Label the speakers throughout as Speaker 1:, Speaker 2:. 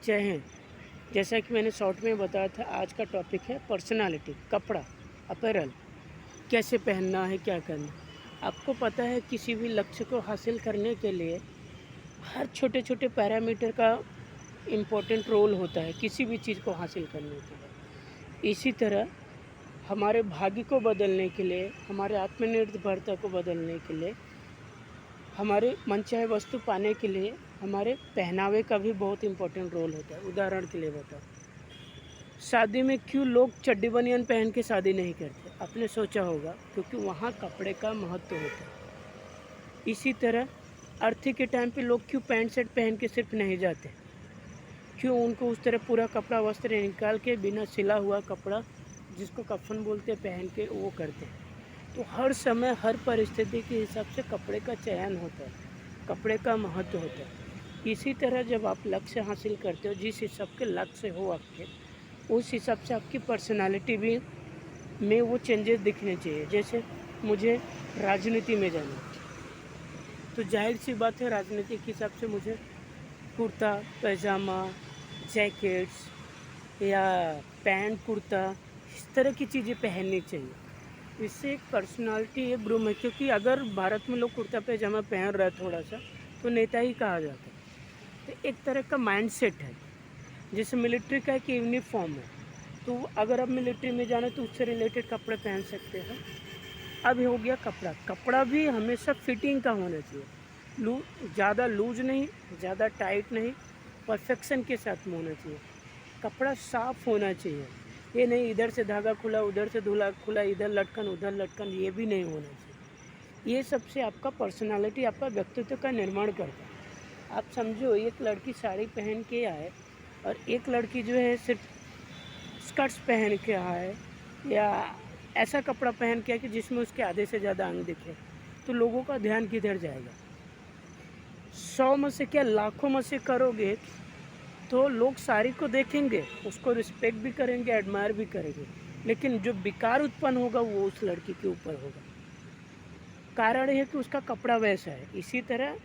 Speaker 1: जय हिंद। जैसा कि मैंने शॉर्ट में बताया था, आज का टॉपिक है पर्सनालिटी, कपड़ा, अपैरल, कैसे पहनना है, क्या करना। आपको पता है किसी भी लक्ष्य को हासिल करने के लिए हर छोटे-छोटे पैरामीटर का इम्पोर्टेंट रोल होता है किसी भी चीज़ को हासिल करने के लिए। इसी तरह हमारे भाग्य को बदलने के लिए, हमारे आत्मनिर्भरता को बदलने के लिए, हमारे मनचाहे वस्तु पाने के लिए हमारे पहनावे का भी बहुत इम्पोर्टेंट रोल होता है। उदाहरण के लिए बताओ, शादी में क्यों लोग चड्डी बनियान पहन के शादी नहीं करते? आपने सोचा होगा, क्योंकि वहाँ कपड़े का महत्व होता है। इसी तरह अर्थी के टाइम पे लोग क्यों पैंट शर्ट पहन के सिर्फ नहीं जाते? क्यों उनको उस तरह पूरा कपड़ा वस्त्र निकाल के बिना सिला हुआ कपड़ा, जिसको कफन बोलते, पहन के वो करते हैं। तो हर समय हर परिस्थिति के हिसाब से कपड़े का चयन होता है, कपड़े का महत्व होता है। इसी तरह जब आप लक्ष्य हासिल करते हो, जिस हिसाब के लक्ष्य हो आपके, उस हिसाब से आपकी पर्सनालिटी भी में वो चेंजेस दिखने चाहिए। जैसे मुझे राजनीति में जाना, तो जाहिर सी बात है राजनीति के हिसाब से मुझे कुर्ता पैजामा, जैकेट्स या पैंट कुर्ता, इस तरह की चीज़ें पहननी चाहिए। इससे एक पर्सनालिटी एक ग्रूम है, क्योंकि अगर भारत में लोग कुर्ता पैजामा पहन रहा है थोड़ा सा, तो नेता ही कहा जाता है। तो एक तरह का माइंडसेट है। जैसे मिलिट्री का एक यूनिफॉर्म है, तो अगर आप मिलिट्री में जाना तो उससे रिलेटेड कपड़े पहन सकते हैं। अब हो गया कपड़ा, कपड़ा भी हमेशा फिटिंग का होना चाहिए। ज़्यादा लूज नहीं, ज़्यादा टाइट नहीं, परफेक्शन के साथ में होना चाहिए। कपड़ा साफ होना चाहिए, ये नहीं इधर से धागा खुला, उधर से धुला खुला, इधर लटकन उधर लटकन, ये भी नहीं होना चाहिए। ये सबसे आपका पर्सनालिटी, आपका व्यक्तित्व का निर्माण करता है। आप समझो, एक लड़की साड़ी पहन के आए और एक लड़की जो है सिर्फ स्कर्ट्स पहन के आए, या ऐसा कपड़ा पहन के आए कि जिसमें उसके आधे से ज़्यादा अंग दिखे, तो लोगों का ध्यान किधर जाएगा? 100 में से क्या लाखों में से करोगे तो लोग साड़ी को देखेंगे, उसको रिस्पेक्ट भी करेंगे, एडमायर भी करेंगे, लेकिन जो विकार उत्पन्न होगा वो उस लड़की के ऊपर होगा। कारण है कि उसका कपड़ा वैसा है। इसी तरह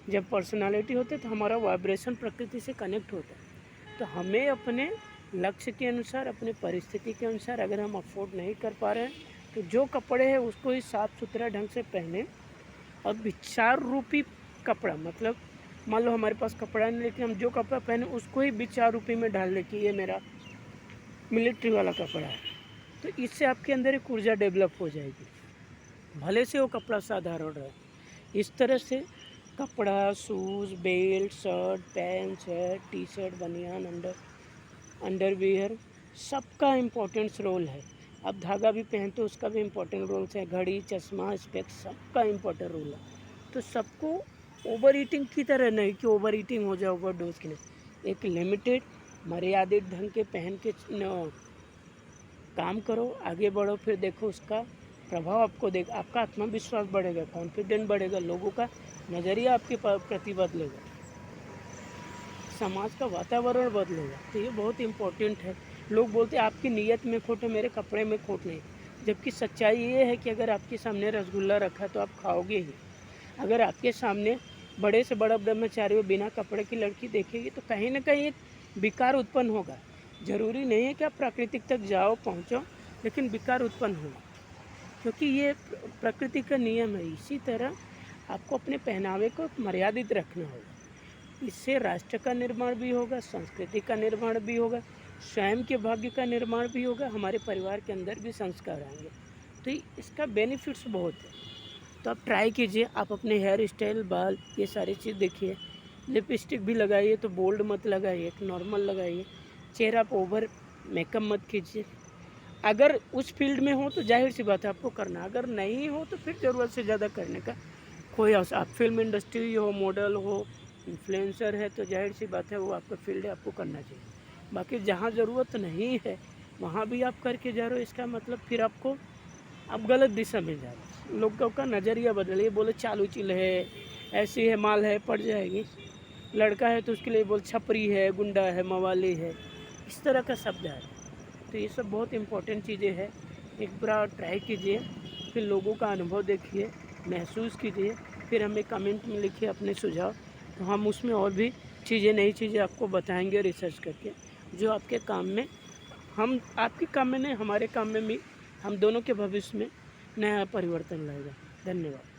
Speaker 1: जब पर्सनालिटी होती है तो हमारा वाइब्रेशन प्रकृति से कनेक्ट होता है। तो हमें अपने लक्ष्य के अनुसार, अपने परिस्थिति के अनुसार, अगर हम अफोर्ड नहीं कर पा रहे हैं तो जो कपड़े हैं उसको ही साफ़ सुथरा ढंग से पहने। और विचार रूपी कपड़ा, मतलब मान लो हमारे पास कपड़ा नहीं, लेकिन हम जो कपड़ा पहने उसको ही विचार रूपी में डाल लें कि ये मेरा मिलिट्री वाला कपड़ा है। तो इससे आपके अंदर एक ऊर्जा डेवलप हो जाएगी, भले से वो कपड़ा साधारण रहे। इस तरह से कपड़ा, shoes, belt, shirt, pant, shirt, T shirt, बनियान, अंडरवियर, सबका इम्पोर्टेंस रोल है। अब धागा भी पहनते उसका भी इम्पोर्टेंट रोल है, घड़ी, चश्मा, स्पेक्स, सबका इम्पोर्टेंट रोल है। तो सबको ओवर ईटिंग की तरह नहीं कि ओवर ईटिंग हो जाए, ओवर डोज की नहीं। एक लिमिटेड मर्यादित ढंग के पहन के काम करो, आगे बढ़ो, फिर देखो उसका प्रभाव आपको देख, आपका आत्मविश्वास बढ़ेगा, कॉन्फिडेंस बढ़ेगा, लोगों का नज़रिया आपके प्रति बदलेगा, समाज का वातावरण बदलेगा। तो ये बहुत इम्पोर्टेंट है। लोग बोलते हैं आपकी नीयत में खोट है, मेरे कपड़े में खोट नहीं, जबकि सच्चाई ये है कि अगर आपके सामने रसगुल्ला रखा तो आप खाओगे ही। अगर आपके सामने बड़े से बड़ा ब्रह्मचारी हो, बिना कपड़े की लड़की देखेगी तो कहीं ना कहीं एक विकार उत्पन्न होगा। ज़रूरी नहीं है कि आप प्राकृतिक तक जाओ पहुँचो, लेकिन विकार उत्पन्न होगा, क्योंकि ये प्रकृति का नियम है। इसी तरह आपको अपने पहनावे को मर्यादित रखना होगा। इससे राष्ट्र का निर्माण भी होगा, संस्कृति का निर्माण भी होगा, स्वयं के भाग्य का निर्माण भी होगा, हमारे परिवार के अंदर भी संस्कार आएंगे। तो इसका बेनिफिट्स बहुत है। तो आप ट्राई कीजिए, आप अपने हेयर स्टाइल, बाल, ये सारी चीज़ देखिए। लिपस्टिक भी लगाइए तो बोल्ड मत लगाइए, एक नॉर्मल लगाइए। चेहरा पर ओवर मेकअप मत कीजिए। अगर उस फील्ड में हो तो जाहिर सी बात है आपको करना, अगर नहीं हो तो फिर ज़रूरत से ज़्यादा करने का कोई आप फिल्म इंडस्ट्री हो, मॉडल हो, इन्फ्लुएंसर है, तो जाहिर सी बात है वो आपका फील्ड है, आपको करना चाहिए। बाकी जहाँ ज़रूरत नहीं है वहाँ भी आप करके जा रहे हो, इसका मतलब फिर आपको आप गलत दिशा में जा रहे हो। लोगों का नज़रिया बदलिए, बोले चालू चिल है, ऐसी है, माल है, पड़ जाएगी। लड़का है तो उसके लिए बोल छपरी है, गुंडा है, मवाली है, इस तरह का शब्द है। तो ये सब बहुत इम्पोर्टेंट चीज़ें हैं। एक बार ट्राई कीजिए, फिर लोगों का अनुभव देखिए, महसूस कीजिए, फिर हमें कमेंट में लिखिए अपने सुझाव, तो हम उसमें और भी चीज़ें, नई चीज़ें आपको बताएंगे रिसर्च करके, जो आपके काम में, हम आपके काम में नहीं, हमारे काम में भी, हम दोनों के भविष्य में नया परिवर्तन लाएगा। धन्यवाद।